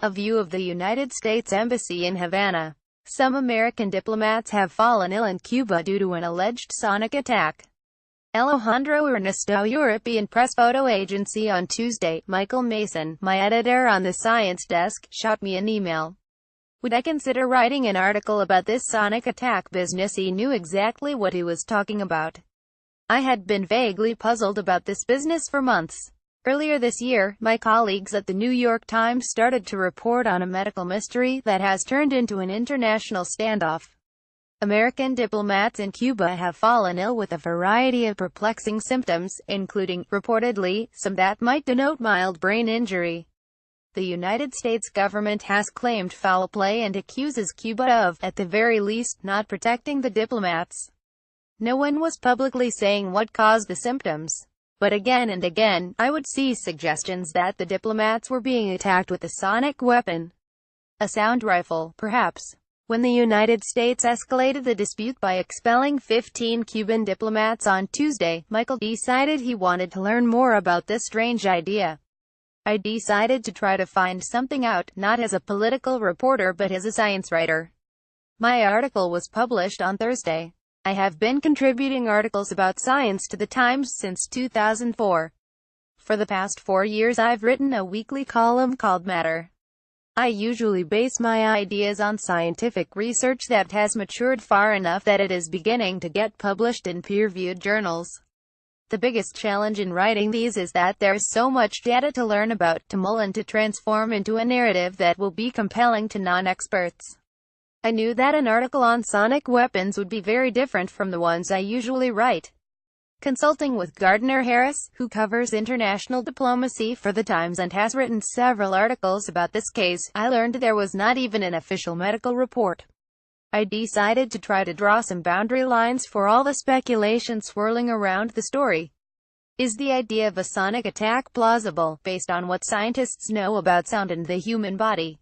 A view of the United States Embassy in Havana. Some American diplomats have fallen ill in Cuba due to an alleged sonic attack. Alejandro ErnestoEuropean Pressphoto agency on Tuesday. Michael Mason, my editor on the science desk, shot me an email. Would I consider writing an article about this sonic attack business? He knew exactly what he was talking about. I had been vaguely puzzled about this business for months. Earlier this year, my colleagues at the New York Times started to report on a medical mystery that has turned into an international standoff. American diplomats in Cuba have fallen ill with a variety of perplexing symptoms, including, reportedly, some that might denote mild brain injury. The United States government has claimed foul play and accuses Cuba of, at the very least, not protecting the diplomats. No one was publicly saying what caused the symptoms. But again and again, I would see suggestions that the diplomats were being attacked with a sonic weapon. A sound rifle, perhaps. When the United States escalated the dispute by expelling 15 Cuban diplomats on Tuesday, Michael decided he wanted to learn more about this strange idea. I decided to try to find something out, not as a political reporter but as a science writer. My article was published on Thursday. I have been contributing articles about science to the Times since 2004. For the past 4 years I've written a weekly column called Matter. I usually base my ideas on scientific research that has matured far enough that it is beginning to get published in peer-reviewed journals. The biggest challenge in writing these is that there's so much data to learn about, to mull and to transform into a narrative that will be compelling to non-experts. I knew that an article on sonic weapons would be very different from the ones I usually write. Consulting with Gardner Harris, who covers international diplomacy for The Times and has written several articles about this case, I learned there was not even an official medical report. I decided to try to draw some boundary lines for all the speculation swirling around the story. Is the idea of a sonic attack plausible, based on what scientists know about sound and the human body?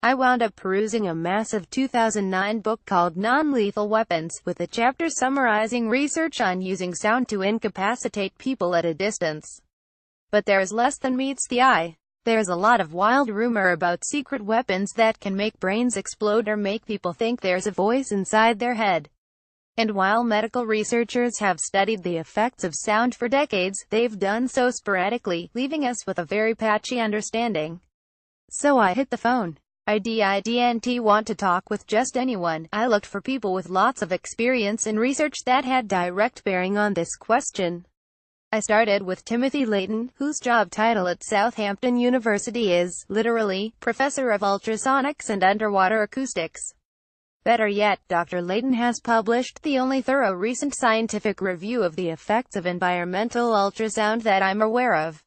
I wound up perusing a massive 2009 book called Non-Lethal Weapons, with a chapter summarizing research on using sound to incapacitate people at a distance. But there's less than meets the eye. There's a lot of wild rumor about secret weapons that can make brains explode or make people think there's a voice inside their head. And while medical researchers have studied the effects of sound for decades, they've done so sporadically, leaving us with a very patchy understanding. So I hit the phone. I didn't want to talk with just anyone. I looked for people with lots of experience in research that had direct bearing on this question. I started with Timothy Layton, whose job title at Southampton University is, literally, Professor of Ultrasonics and Underwater Acoustics. Better yet, Dr. Layton has published the only thorough recent scientific review of the effects of environmental ultrasound that I'm aware of.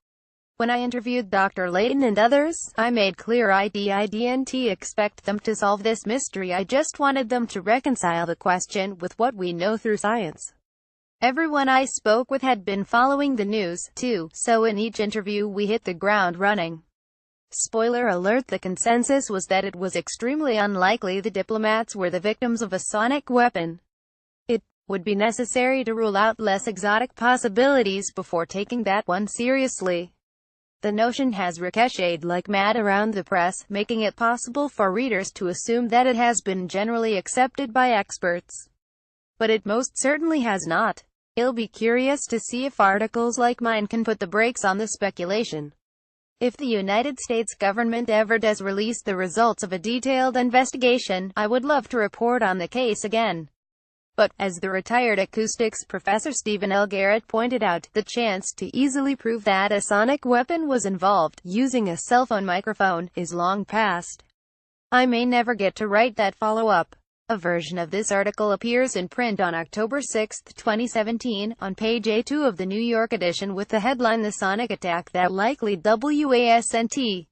When I interviewed Dr. Layton and others, I made clear I didn't expect them to solve this mystery. I just wanted them to reconcile the question with what we know through science. Everyone I spoke with had been following the news, too, so in each interview we hit the ground running. Spoiler alert: the consensus was that it was extremely unlikely the diplomats were the victims of a sonic weapon. It would be necessary to rule out less exotic possibilities before taking that one seriously. The notion has ricocheted like mad around the press, making it possible for readers to assume that it has been generally accepted by experts. But it most certainly has not. I'll be curious to see if articles like mine can put the brakes on the speculation. If the United States government ever does release the results of a detailed investigation, I would love to report on the case again. But, as the retired acoustics professor Stephen L. Garrett pointed out, the chance to easily prove that a sonic weapon was involved, using a cell phone microphone, is long past. I may never get to write that follow-up. A version of this article appears in print on October 6, 2017, on page A2 of the New York edition with the headline "The Sonic Attack That Likely Wasn't."